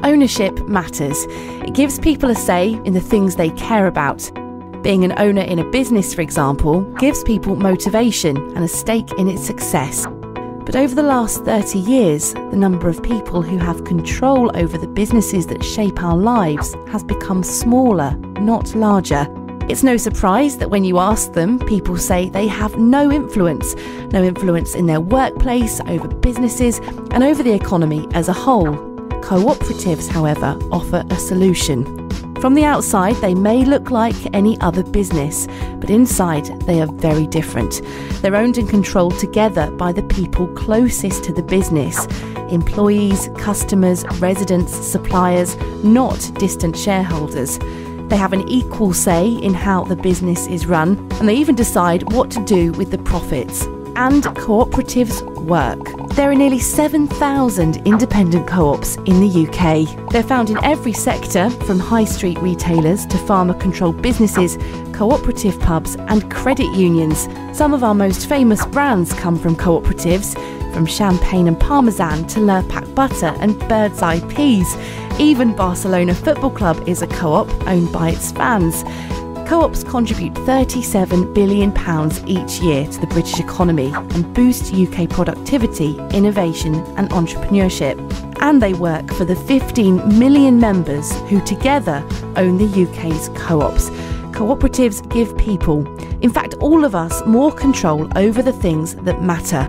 Ownership matters. It gives people a say in the things they care about. Being an owner in a business, for example, gives people motivation and a stake in its success. But over the last 30 years, the number of people who have control over the businesses that shape our lives has become smaller, not larger. It's no surprise that when you ask them, people say they have no influence in their workplace, over businesses, and over the economy as a whole. Cooperatives, however, offer a solution. From the outside, they may look like any other business, but inside they are very different. They're owned and controlled together by the people closest to the business: employees, customers, residents, suppliers, not distant shareholders. They have an equal say in how the business is run, and they even decide what to do with the profits. And cooperatives work. There are nearly 7,000 independent co-ops in the UK. They're found in every sector, from high street retailers to farmer-controlled businesses, cooperative pubs and credit unions. Some of our most famous brands come from cooperatives, from champagne and parmesan to Lurpak butter and Bird's Eye peas. Even Barcelona Football Club is a co-op owned by its fans. Co-ops contribute £37 billion each year to the British economy and boost UK productivity, innovation and entrepreneurship. And they work for the 15 million members who together own the UK's co-ops. Cooperatives give people, in fact all of us, more control over the things that matter.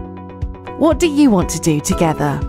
What do you want to do together?